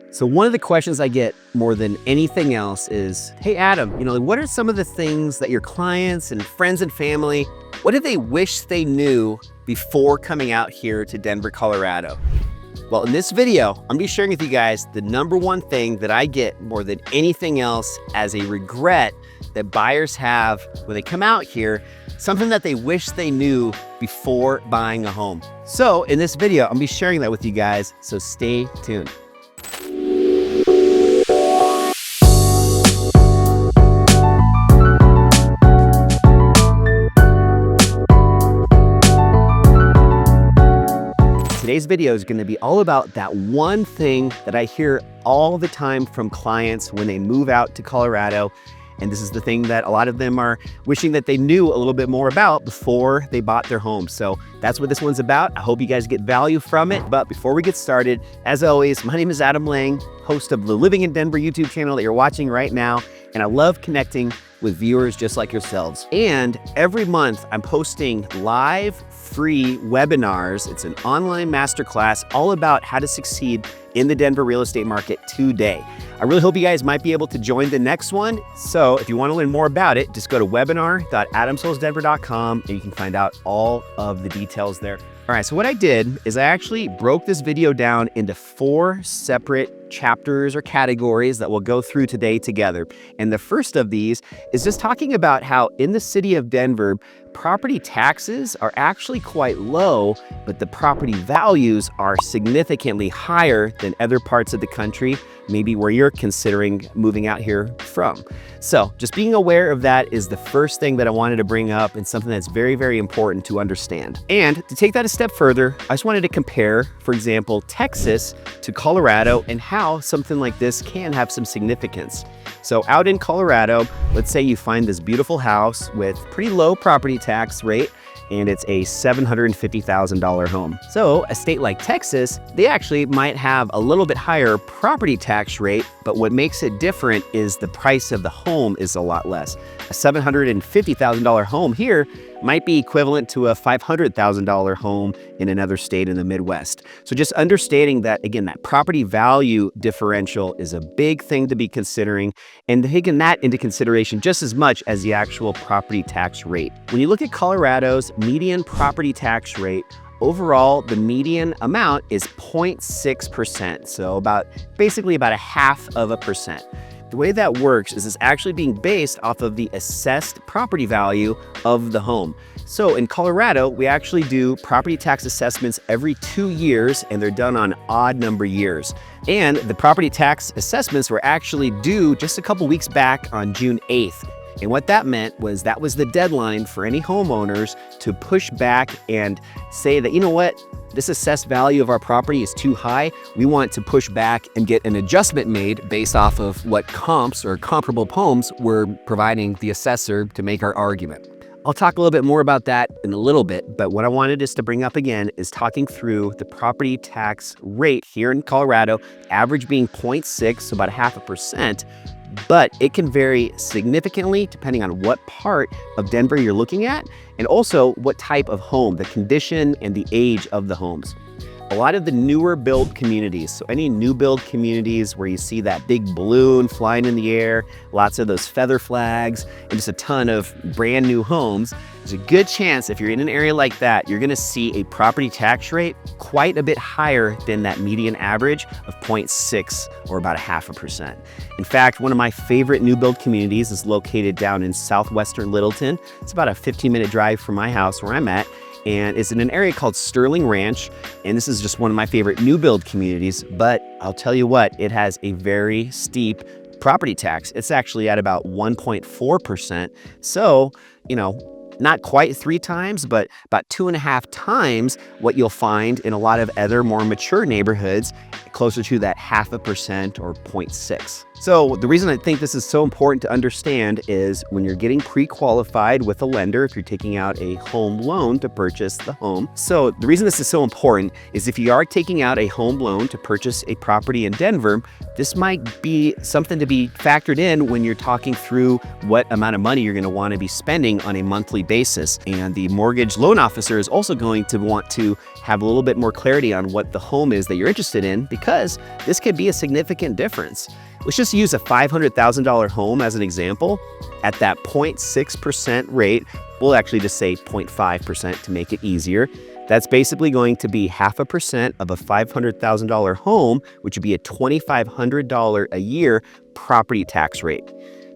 So one of the questions I get more than anything else is, hey, Adam, what are some of the things that your clients and friends and family, what do they wish they knew before coming out here to Denver, Colorado? Well, in this video, I'm gonna be sharing with you guys the number one thing that I get more than anything else as a regret that buyers have when they come out here, something that they wish they knew before buying a home. So in this video, I'm gonna be sharing that with you guys, so stay tuned. Today's video is going to be all about that one thing that I hear all the time from clients when they move out to Colorado. And this is the thing that a lot of them are wishing that they knew a little bit more about before they bought their home. So that's what this one's about. I hope you guys get value from it. But before we get started, as always, my name is Adam Lang, host of the Living in Denver YouTube channel that you're watching right now. And I love connecting with viewers just like yourselves. And every month I'm posting live free webinars. It's an online masterclass all about how to succeed in the Denver real estate market today. I really hope you guys might be able to join the next one. So if you want to learn more about it, just go to webinar.adamsoulsdenver.com and you can find out all of the details there. All right, so what I did is I actually broke this video down into 4 separate chapters or categories that we'll go through today together. And the first of these is just talking about how in the city of Denver, property taxes are actually quite low, but the property values are significantly higher than other parts of the country, maybe where you're considering moving out here from. So just being aware of that is the first thing that I wanted to bring up and something that's very, very important to understand. And to take that a step further, I just wanted to compare, for example, Texas to Colorado and how something like this can have some significance. So out in Colorado, let's say you find this beautiful house with pretty low property tax rate, and it's a $750,000 home. So a state like Texas, they actually might have a little bit higher property tax rate, but what makes it different is the price of the home is a lot less. A $750,000 home here might be equivalent to a $500,000 home in another state in the Midwest. So just understanding that, again, that property value differential is a big thing to be considering, and taking that into consideration just as much as the actual property tax rate. When you look at Colorado's median property tax rate, overall, the median amount is 0.6%, so basically about 0.5%. The way that works is it's actually being based off of the assessed property value of the home. So in Colorado, we actually do property tax assessments every 2 years, and they're done on odd number years. And the property tax assessments were actually due just a couple weeks back on June 8th. And what that meant was that was the deadline for any homeowners to push back and say that, you know what, this assessed value of our property is too high. We want to push back and get an adjustment made based off of what comps or comparable homes were providing the assessor to make our argument. I'll talk a little bit more about that in a little bit, but what I wanted us to bring up again is talking through the property tax rate here in Colorado, average being 0.6, so about 0.5%. But it can vary significantly depending on what part of Denver you're looking at, and also what type of home, the condition and the age of the homes. A lot of the newer build communities, so any new build communities where you see that big balloon flying in the air, lots of those feather flags, and just a ton of brand new homes, there's a good chance if you're in an area like that, you're gonna see a property tax rate quite a bit higher than that median average of 0.6 or about 0.5%. In fact, one of my favorite new build communities is located down in southwestern Littleton. It's about a 15-minute drive from my house where I'm at. And it's in an area called Sterling Ranch. And this is just one of my favorite new build communities, but I'll tell you what, it has a very steep property tax. It's actually at about 1.4%. So, not quite 3 times, but about 2.5 times what you'll find in a lot of other more mature neighborhoods, closer to that 0.5% or 0.6. So the reason I think this is so important to understand is when you're getting pre-qualified with a lender, if you're taking out a home loan to purchase the home. So the reason this is so important is if you are taking out a home loan to purchase a property in Denver, this might be something to be factored in when you're talking through what amount of money you're going to want to be spending on a monthly basis. And the mortgage loan officer is also going to want to have a little bit more clarity on what the home is that you're interested in, because this could be a significant difference. Let's just use a $500,000 home as an example. At that 0.6% rate, we'll actually just say 0.5% to make it easier. That's basically going to be 0.5% of a $500,000 home, which would be a $2,500 a year property tax rate.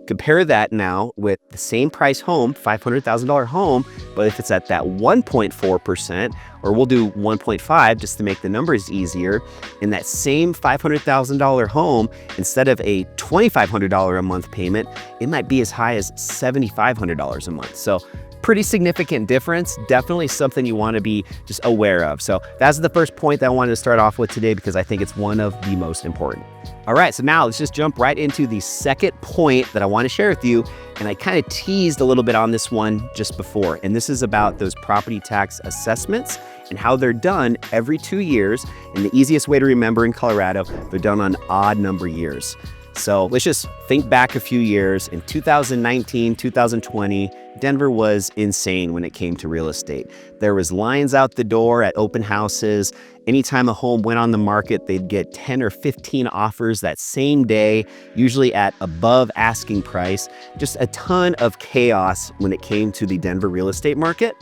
Compare that now with the same price home, $500,000 home, but if it's at that 1.4%, or we'll do 1.5 just to make the numbers easier, in that same $500,000 home, instead of a $2,500 a month payment, it might be as high as $7,500 a month. So pretty significant difference, definitely something you want to be just aware of. So that's the first point that I wanted to start off with today, because I think it's one of the most important. All right, so now let's just jump right into the second point that I want to share with you. And I kind of teased a little bit on this one just before. And this is about those property tax assessments and how they're done every 2 years. And the easiest way to remember in Colorado, they're done on odd number years. So let's just think back a few years. In 2019, 2020, Denver was insane when it came to real estate. There was lines out the door at open houses. Anytime a home went on the market, they'd get 10 or 15 offers that same day, usually at above asking price. Just a ton of chaos when it came to the Denver real estate market.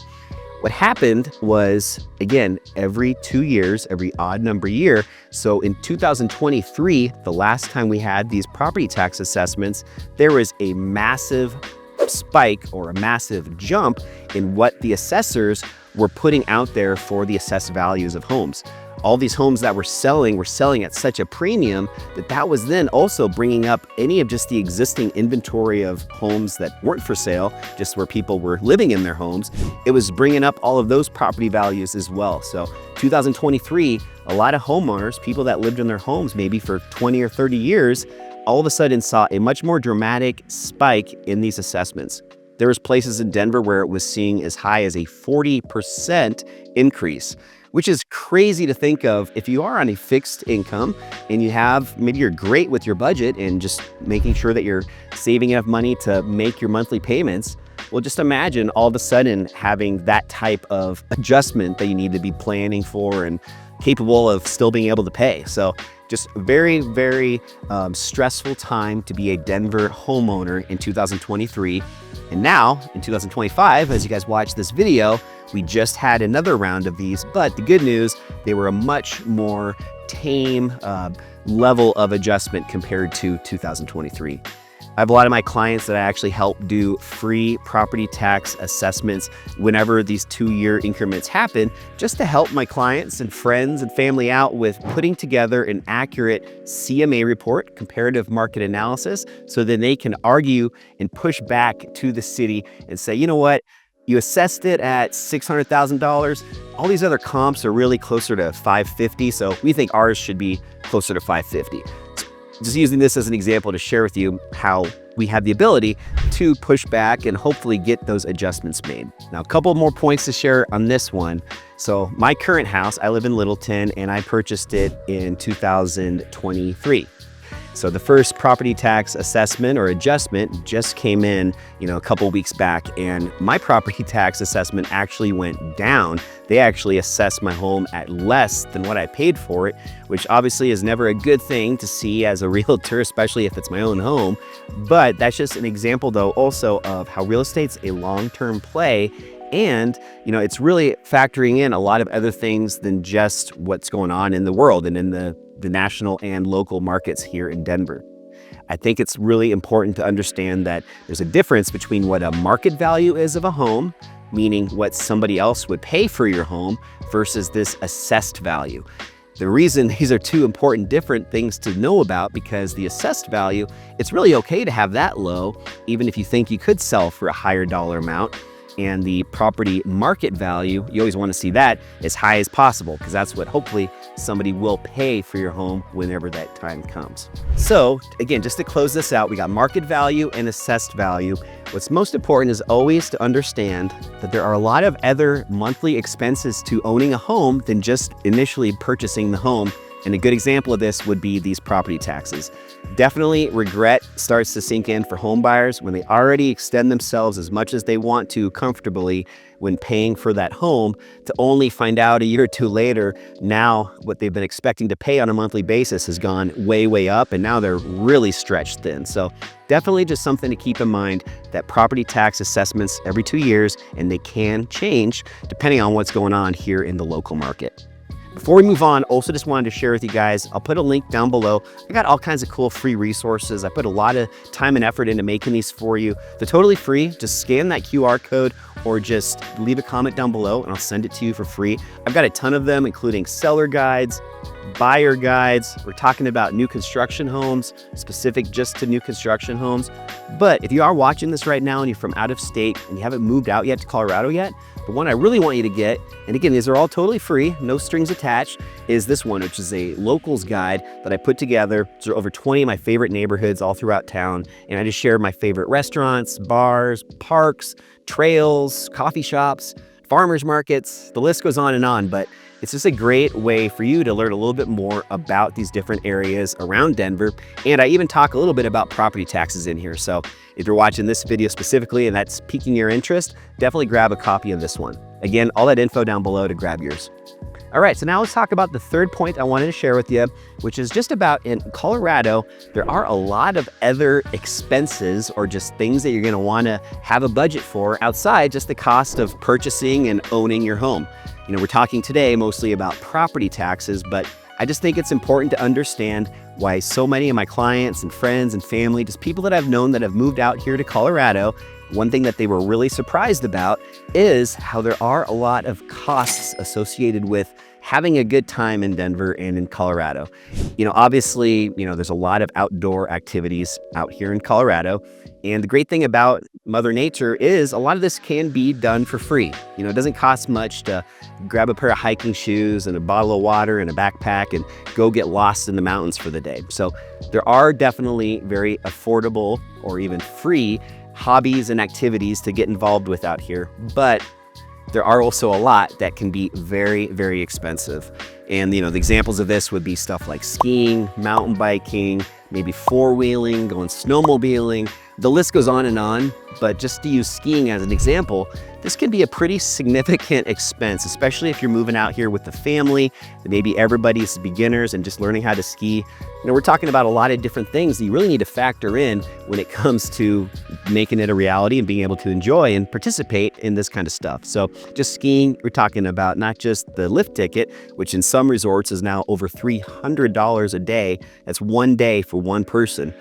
What happened was, again, every 2 years, every odd number year. So in 2023, the last time we had these property tax assessments, there was a massive spike or a massive jump in what the assessors were putting out there for the assessed values of homes. All these homes that were selling at such a premium that was then also bringing up any of just the existing inventory of homes that weren't for sale, just where people were living in their homes. It was bringing up all of those property values as well. So 2023, a lot of homeowners, people that lived in their homes maybe for 20 or 30 years, all of a sudden saw a much more dramatic spike in these assessments. There was places in Denver where it was seeing as high as a 40% increase, which is crazy to think of. If you are on a fixed income and maybe you're great with your budget and just making sure that you're saving enough money to make your monthly payments, well, just imagine all of a sudden having that type of adjustment that you need to be planning for and capable of still being able to pay. So just very, very stressful time to be a Denver homeowner in 2023. And now in 2025, as you guys watch this video, we just had another round of these, but the good news, they were a much more tame level of adjustment compared to 2023. I have a lot of my clients that I actually help do free property tax assessments whenever these 2-year increments happen, just to help my clients and friends and family out with putting together an accurate CMA report, comparative market analysis, so then they can argue and push back to the city and say, you know what? You assessed it at $600,000. All these other comps are really closer to $550,000, so we think ours should be closer to $550,000. Just using this as an example to share with you how we have the ability to push back and hopefully get those adjustments made. Now, a couple more points to share on this one. So my current house, I live in Littleton, and I purchased it in 2023. So the first property tax assessment or adjustment just came in, a couple weeks back, and my property tax assessment actually went down. They actually assessed my home at less than what I paid for it, which obviously is never a good thing to see as a realtor, especially if it's my own home. But that's just an example, though, also of how real estate's a long-term play. And, it's really factoring in a lot of other things than just what's going on in the world and in the national and local markets here in Denver. I think it's really important to understand that there's a difference between what a market value is of a home, meaning what somebody else would pay for your home, versus this assessed value. The reason these are two important different things to know about, because the assessed value, it's really okay to have that low, even if you think you could sell for a higher dollar amount. and the property market value, you always want to see that as high as possible, because that's what hopefully somebody will pay for your home whenever that time comes. So again, just to close this out, we got market value and assessed value. What's most important is always to understand that there are a lot of other monthly expenses to owning a home than just initially purchasing the home. And a good example of this would be these property taxes. Definitely regret starts to sink in for home buyers when they already extend themselves as much as they want to comfortably when paying for that home, to only find out a year or two later, now what they've been expecting to pay on a monthly basis has gone way, way up, and now they're really stretched thin. So definitely just something to keep in mind, that property tax assessments every 2 years, and they can change depending on what's going on here in the local market. Before we move on, also just wanted to share with you guys, I'll put a link down below. I got all kinds of cool free resources. I put a lot of time and effort into making these for you. They're totally free. Just scan that QR code or just leave a comment down below and I'll send it to you for free. I've got a ton of them, including seller guides, buyer guides. We're talking about new construction homes, specific just to new construction homes. But if you are watching this right now and you're from out of state and you haven't moved out yet to Colorado yet, the one I really want you to get, and again, these are all totally free, no strings attached, is this one, which is a locals guide that I put together. There are over 20 of my favorite neighborhoods all throughout town, and I just share my favorite restaurants, bars, parks, trails, coffee shops, farmers markets. The list goes on, but it's just a great way for you to learn a little bit more about these different areas around Denver. And I even talk a little bit about property taxes in here. So if you're watching this video specifically and that's piquing your interest, definitely grab a copy of this one. Again, all that info down below to grab yours. All right, so now let's talk about the third point I wanted to share with you, which is just about in Colorado, there are a lot of other expenses or just things that you're gonna wanna have a budget for outside just the cost of purchasing and owning your home. You know, we're talking today mostly about property taxes, but I just think it's important to understand why so many of my clients and friends and family, just people that I've known that have moved out here to Colorado, one thing that they were really surprised about is how there are a lot of costs associated with having a good time in Denver and in Colorado. You know, obviously, there's a lot of outdoor activities out here in Colorado. And the great thing about Mother Nature is a lot of this can be done for free. It doesn't cost much to grab a pair of hiking shoes and a bottle of water and a backpack and go get lost in the mountains for the day. So there are definitely very affordable or even free hobbies and activities to get involved with out here. But there are also a lot that can be very, very expensive. And, the examples of this would be stuff like skiing, mountain biking, maybe four-wheeling, going snowmobiling. The list goes on, but just to use skiing as an example, this can be a pretty significant expense, especially if you're moving out here with the family, maybe everybody's beginners and just learning how to ski. We're talking about a lot of different things that you really need to factor in when it comes to making it a reality and being able to enjoy and participate in this kind of stuff. So just skiing, we're talking about not just the lift ticket, which in some resorts is now over $300 a day. That's one day for one person.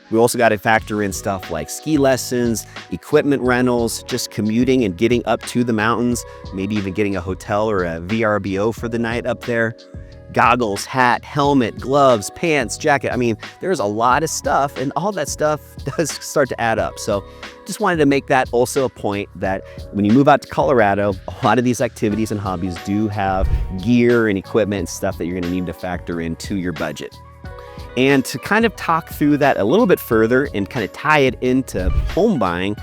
We also got to factor in stuff like ski lessons, equipment rentals, just commuting and getting up to the mountains, maybe even getting a hotel or a VRBO for the night up there. Goggles, hat, helmet, gloves, pants, jacket. There's a lot of stuff, and all that stuff does start to add up. So just wanted to make that also a point that when you move out to Colorado, a lot of these activities and hobbies do have gear and equipment and stuff that you're going to need to factor into your budget. And to kind of talk through that a little bit further and kind of tie it into home buying,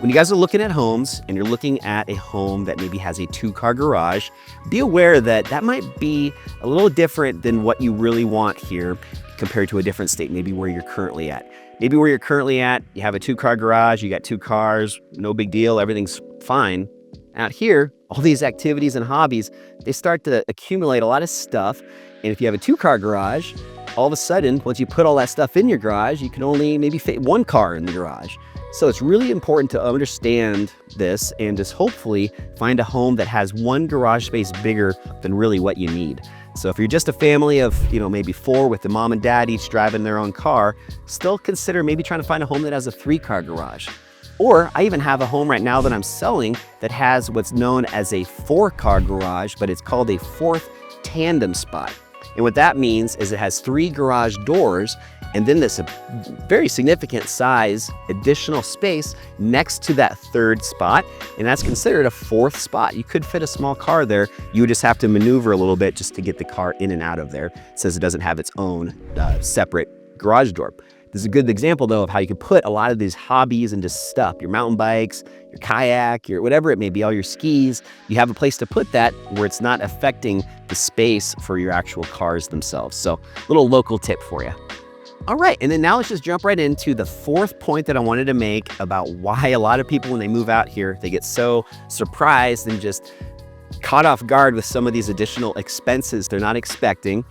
when you guys are looking at homes and you're looking at a home that maybe has a 2-car garage, be aware that that might be a little different than what you really want here compared to a different state, maybe where you're currently at. Maybe where you're currently at, you have a 2-car garage, you got 2 cars, no big deal, everything's fine. Out here, all these activities and hobbies, they start to accumulate a lot of stuff. And if you have a 2-car garage, all of a sudden, once you put all that stuff in your garage, you can only maybe fit 1 car in the garage. So it's really important to understand this and just hopefully find a home that has 1 garage space bigger than really what you need. So if you're just a family of, maybe 4 with the mom and dad each driving their own car, still consider maybe trying to find a home that has a 3-car garage. Or I even have a home right now that I'm selling that has what's known as a 4-car garage, but it's called a 4th tandem spot. And what that means is it has 3 garage doors, and then this very significant size additional space next to that third spot, and that's considered a fourth spot. You could fit a small car there. You would just have to maneuver a little bit just to get the car in and out of there, since it doesn't have its own separate garage door. This is a good example, though, of how you can put a lot of these hobbies into stuff. Your mountain bikes, your kayak, your whatever it may be, all your skis. You have a place to put that where it's not affecting the space for your actual cars themselves. So, little local tip for you. All right, and then now let's just jump right into the fourth point that I wanted to make about why a lot of people, when they move out here, they get so surprised and just caught off guard with some of these additional expenses they're not expecting.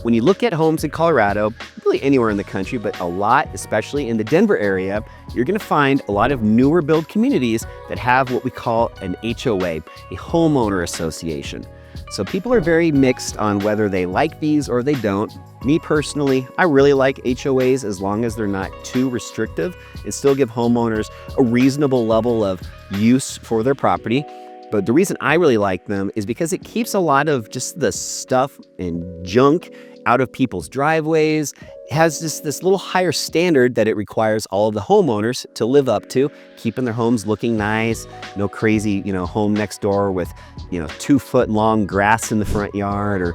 When you look at homes in Colorado, really anywhere in the country, but a lot, especially in the Denver area, you're going to find a lot of newer build communities that have what we call an HOA, a homeowner association. So people are very mixed on whether they like these or they don't. Me personally, I really like HOAs as long as they're not too restrictive and still give homeowners a reasonable level of use for their property. But the reason I really like them is because it keeps a lot of just the stuff and junk out of people's driveways. It has just this little higher standard that it requires all of the homeowners to live up to, keeping their homes looking nice, no crazy, home next door with, 2-foot long grass in the front yard, or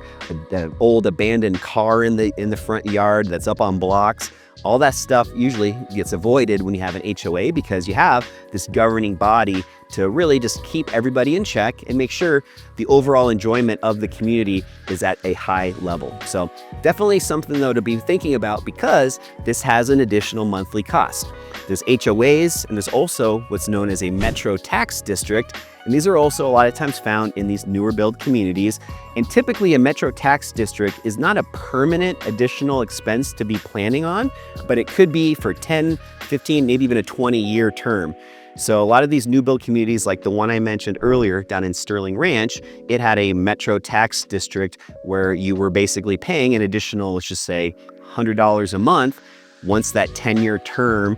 an old abandoned car in the front yard that's up on blocks. All that stuff usually gets avoided when you have an HOA, because you have this governing body to really just keep everybody in check and make sure the overall enjoyment of the community is at a high level. So definitely something, though, to be thinking about, because this has an additional monthly cost. There's HOAs, and there's also what's known as a metro tax district. And these are also a lot of times found in these newer build communities. And typically a metro tax district is not a permanent additional expense to be planning on, but it could be for 10, 15, maybe even a 20-year term. So a lot of these new build communities, like the one I mentioned earlier down in Sterling Ranch, it had a metro tax district where you were basically paying an additional, let's just say, $100 a month once that 10-year term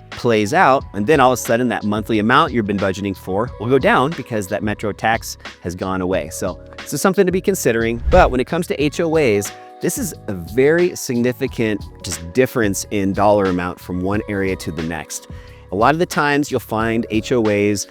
plays out, and then all of a sudden that monthly amount you've been budgeting for will go down because that metro tax has gone away. So this is something to be considering. But when it comes to HOAs, this is a very significant just difference in dollar amount from one area to the next. A lot of the times you'll find HOAs,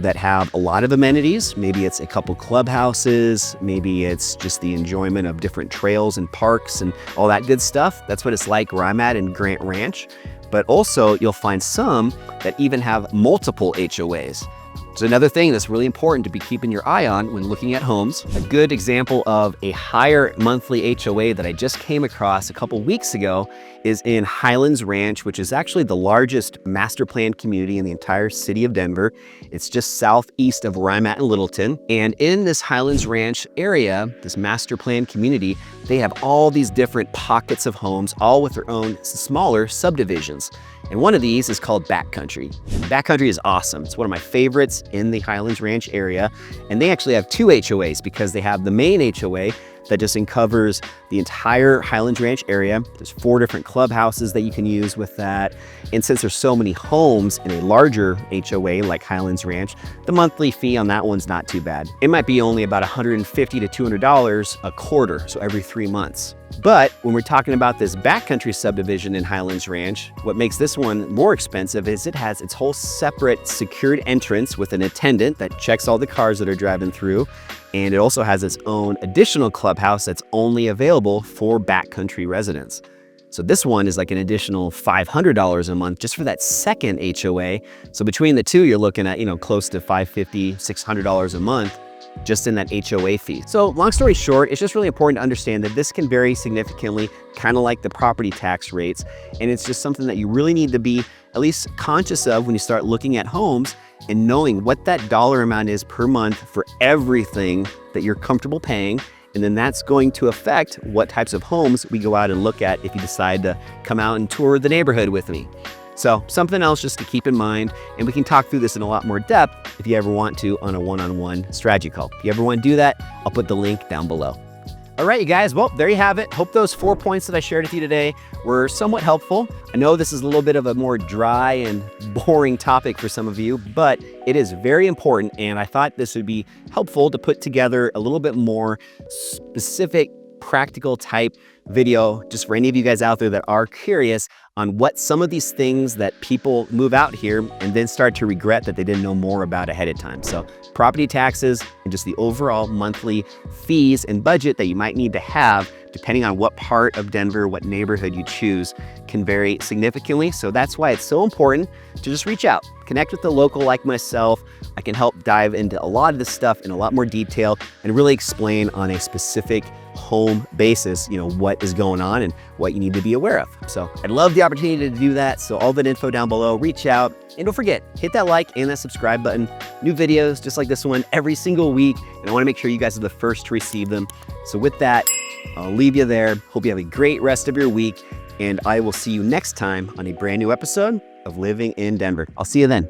that have a lot of amenities. Maybe it's a couple clubhouses, maybe it's just the enjoyment of different trails and parks and all that good stuff. That's what it's like where I'm at in Grant Ranch. But also you'll find some that even have multiple HOAs. So another thing that's really important to be keeping your eye on when looking at homes. A good example of a higher monthly HOA that I just came across a couple weeks ago is in Highlands Ranch, which is actually the largest master plan community in the entire city of Denver. It's just southeast of where I'm at in Littleton. And in this Highlands Ranch area, this master plan community, they have all these different pockets of homes, all with their own smaller subdivisions. And one of these is called Backcountry. Backcountry is awesome. It's one of my favorites in the Highlands Ranch area. And they actually have two HOAs, because they have the main HOA that just covers the entire Highlands Ranch area. There's 4 different clubhouses that you can use with that. And since there's so many homes in a larger HOA like Highlands Ranch, the monthly fee on that one's not too bad. It might be only about $150 to $200 a quarter, so every 3 months. But when we're talking about this backcountry subdivision in Highlands Ranch, what makes this one more expensive is it has its whole separate secured entrance with an attendant that checks all the cars that are driving through. And it also has its own additional clubhouse that's only available for backcountry residents. So this one is like an additional $500 a month just for that second HOA. So between the two, you're looking at, close to $550, $600 a month just in that HOA fee. So long story short, it's just really important to understand that this can vary significantly, kind of like the property tax rates. And it's just something that you really need to be at least conscious of when you start looking at homes, and knowing what that dollar amount is per month for everything that you're comfortable paying. And then that's going to affect what types of homes we go out and look at if you decide to come out and tour the neighborhood with me. So something else just to keep in mind, and we can talk through this in a lot more depth if you ever want to on a one-on-one strategy call. If you ever want to do that, I'll put the link down below. All right, you guys, well, there you have it. Hope those 4 points that I shared with you today were somewhat helpful. I know this is a little bit of a more dry and boring topic for some of you, but it is very important, and I thought this would be helpful to put together a little bit more specific, practical type video just for any of you guys out there that are curious on what some of these things that people move out here and then start to regret that they didn't know more about ahead of time. So property taxes and just the overall monthly fees and budget that you might need to have, depending on what part of Denver, what neighborhood you choose, can vary significantly. So that's why it's so important to just reach out, connect with the local like myself. I can help dive into a lot of this stuff in a lot more detail and really explain on a specific home basis, what is going on and what you need to be aware of. So I'd love the opportunity to do that. So all that info down below, reach out, and don't forget, hit that like and that subscribe button. New videos just like this one every single week. And I want to make sure you guys are the first to receive them. So with that, I'll leave you there. Hope you have a great rest of your week. And I will see you next time on a brand new episode of Living in Denver. I'll see you then.